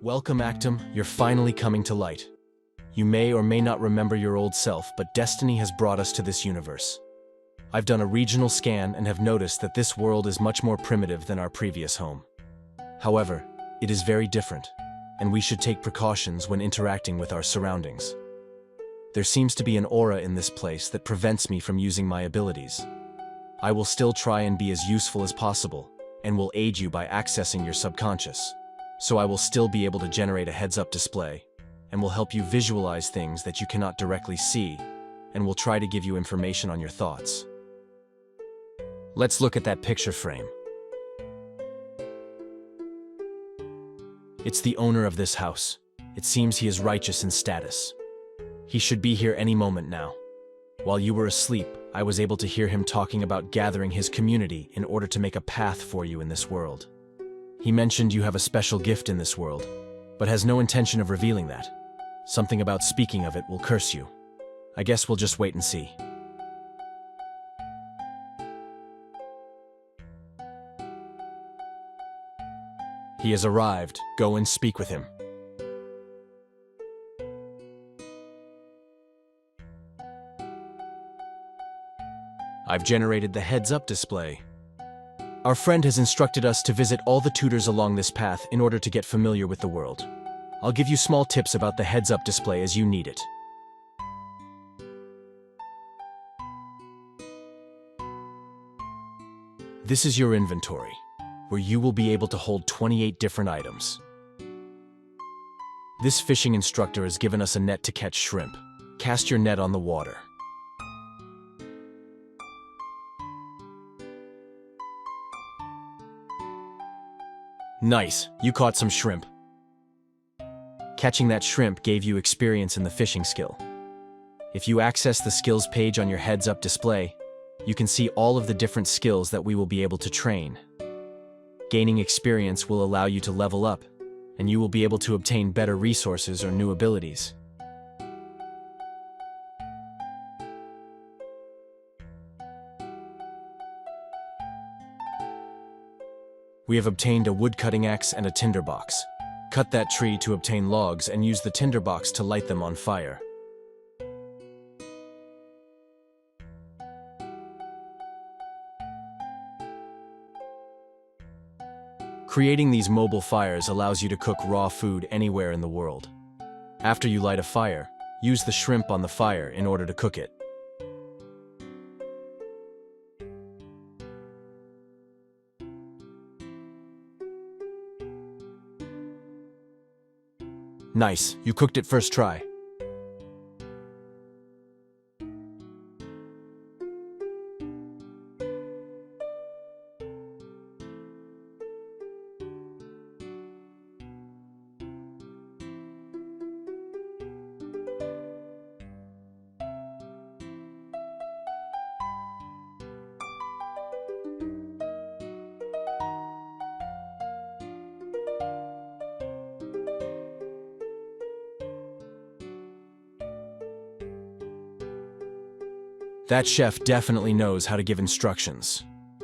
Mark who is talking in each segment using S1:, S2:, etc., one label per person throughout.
S1: Welcome, Actem. You're finally coming to light. You may or may not remember your old self, but destiny has brought us to this universe. I've done a regional scan and have noticed that this world is much more primitive than our previous home. However, it is very different, and we should take precautions when interacting with our surroundings. There seems to be an aura in this place that prevents me from using my abilities. I will still try and be as useful as possible, and will aid you by accessing your subconscious. So I will still be able to generate a heads-up display, and will help you visualize things that you cannot directly see, and will try to give you information on your thoughts. Let's look at that picture frame. It's the owner of this house. It seems he is righteous in status. He should be here any moment now. While you were asleep, I was able to hear him talking about gathering his community in order to make a path for you in this world. He mentioned you have a special gift in this world, but has no intention of revealing that. Something about speaking of it will curse you. I guess we'll just wait and see. He has arrived. Go and speak with him. I've generated the heads-up display. Our friend has instructed us to visit all the tutors along this path in order to get familiar with the world. I'll give you small tips about the heads-up display as you need it. This is your inventory, where you will be able to hold 28 different items. This fishing instructor has given us a net to catch shrimp. Cast your net on the water. Nice, you caught some shrimp. Catching that shrimp gave you experience in the fishing skill. If you access the skills page on your heads-up display, you can see all of the different skills that we will be able to train. Gaining experience will allow you to level up, and you will be able to obtain better resources or new abilities. We have obtained a wood-cutting axe and a tinderbox. Cut that tree to obtain logs and use the tinderbox to light them on fire. Creating these mobile fires allows you to cook raw food anywhere in the world. After you light a fire, use the shrimp on the fire in order to cook it. Nice, you cooked it first try. That chef definitely knows how to give instructions.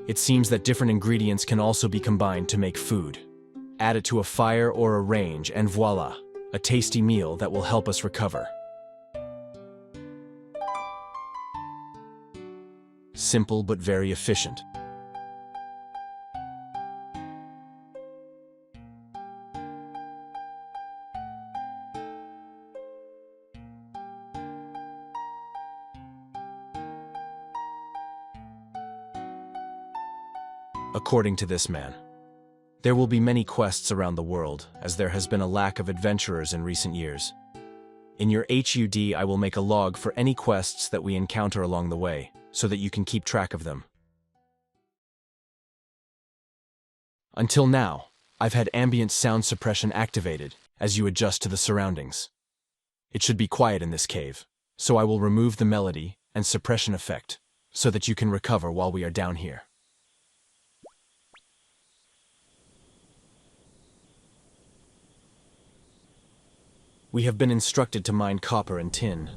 S1: It seems that different ingredients can also be combined to make food. Add it to a fire or a range and voila, a tasty meal that will help us recover. Simple but very efficient. According to this man, there will be many quests around the world, as there has been a lack of adventurers in recent years. In your HUD, I will make a log for any quests that we encounter along the way, so that you can keep track of them. Until now, I've had ambient sound suppression activated as you adjust to the surroundings. It should be quiet in this cave, so I will remove the melody and suppression effect, so that you can recover while we are down here. We have been instructed to mine copper and tin.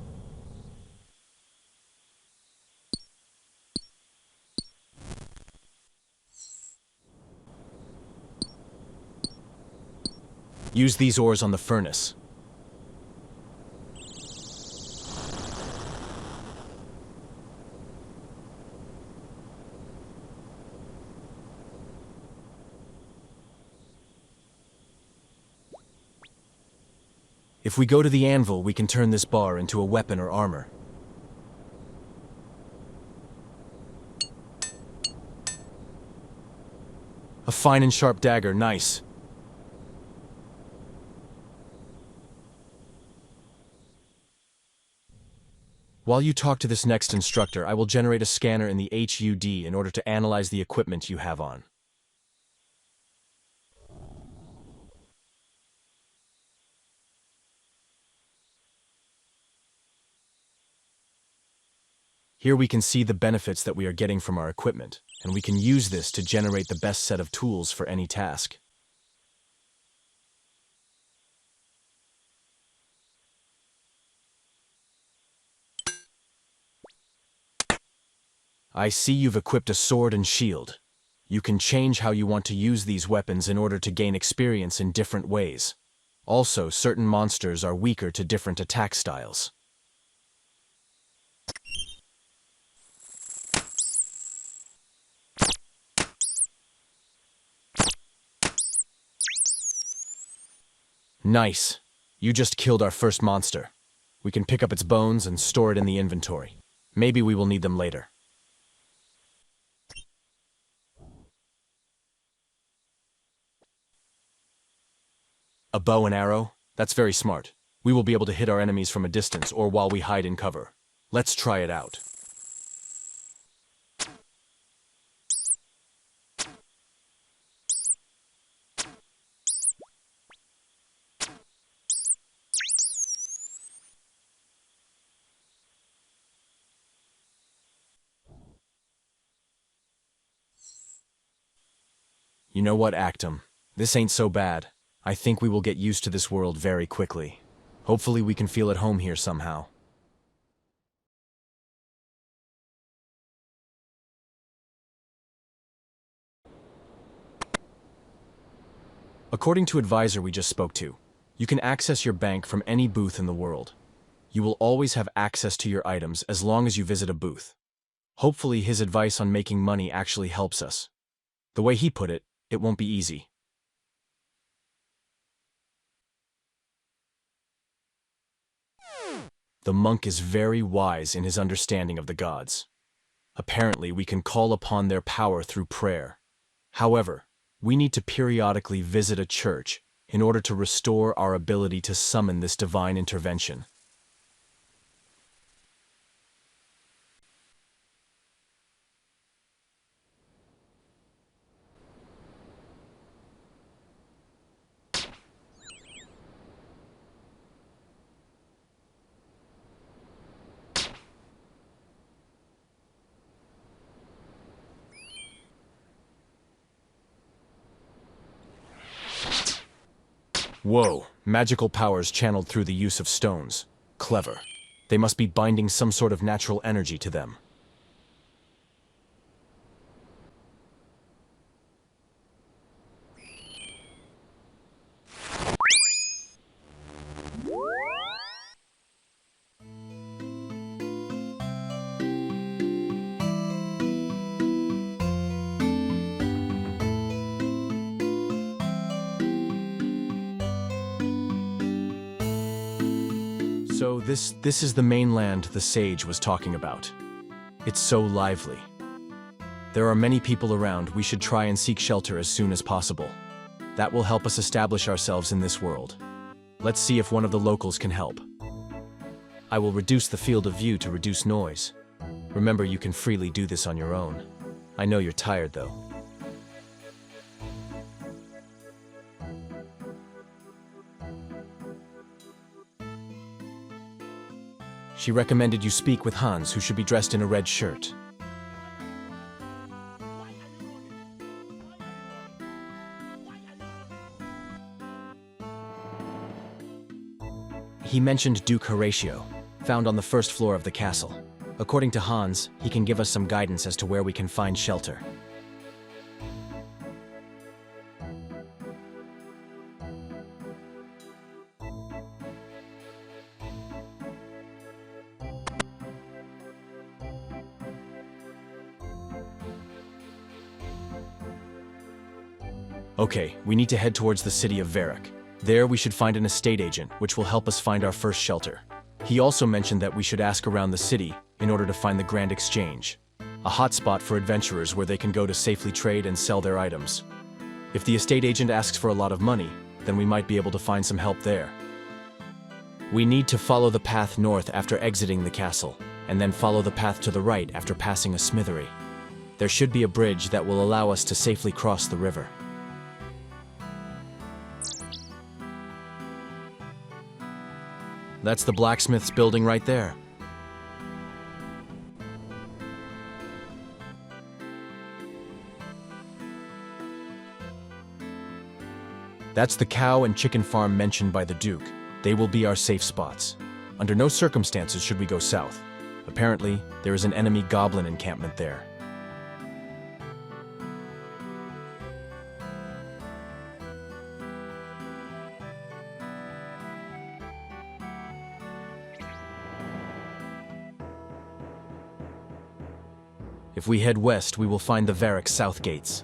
S1: Use these ores on the furnace. If we go to the anvil, we can turn this bar into a weapon or armor. A fine and sharp dagger, nice. While you talk to this next instructor, I will generate a scanner in the HUD in order to analyze the equipment you have on. Here we can see the benefits that we are getting from our equipment, and we can use this to generate the best set of tools for any task. I see you've equipped a sword and shield. You can change how you want to use these weapons in order to gain experience in different ways. Also, certain monsters are weaker to different attack styles. Nice. You just killed our first monster. We can pick up its bones and store it in the inventory. Maybe we will need them later. A bow and arrow? That's very smart. We will be able to hit our enemies from a distance or while we hide in cover. Let's try it out. You know what, Actem? This ain't so bad. I think we will get used to this world very quickly. Hopefully we can feel at home here somehow. According to advisor we just spoke to, you can access your bank from any booth in the world. You will always have access to your items as long as you visit a booth. Hopefully his advice on making money actually helps us. The way he put it, it won't be easy. The monk is very wise in his understanding of the gods. Apparently, we can call upon their power through prayer. However, we need to periodically visit a church in order to restore our ability to summon this divine intervention. Whoa, magical powers channeled through the use of stones. Clever. They must be binding some sort of natural energy to them. So this is the mainland the sage was talking about. It's so lively. There are many people around. We should try and seek shelter as soon as possible. That will help us establish ourselves in this world. Let's see if one of the locals can help. I will reduce the field of view to reduce noise. Remember, you can freely do this on your own. I know you're tired though. She recommended you speak with Hans, who should be dressed in a red shirt. He mentioned Duke Horatio, found on the first floor of the castle. According to Hans, he can give us some guidance as to where we can find shelter. Okay, we need to head towards the city of Varric. There we should find an estate agent, which will help us find our first shelter. He also mentioned that we should ask around the city in order to find the Grand Exchange, a hotspot for adventurers where they can go to safely trade and sell their items. If the estate agent asks for a lot of money, then we might be able to find some help there. We need to follow the path north after exiting the castle, and then follow the path to the right after passing a smithery. There should be a bridge that will allow us to safely cross the river. That's the blacksmith's building right there. That's the cow and chicken farm mentioned by the Duke. They will be our safe spots. Under no circumstances should we go south. Apparently, there is an enemy goblin encampment there. If we head west, we will find the Varric south gates.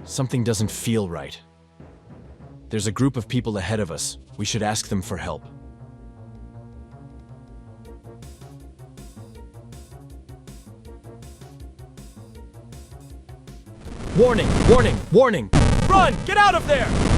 S1: Something doesn't feel right. There's a group of people ahead of us. We should ask them for help. Warning! Warning! Warning! Run! Get out of there!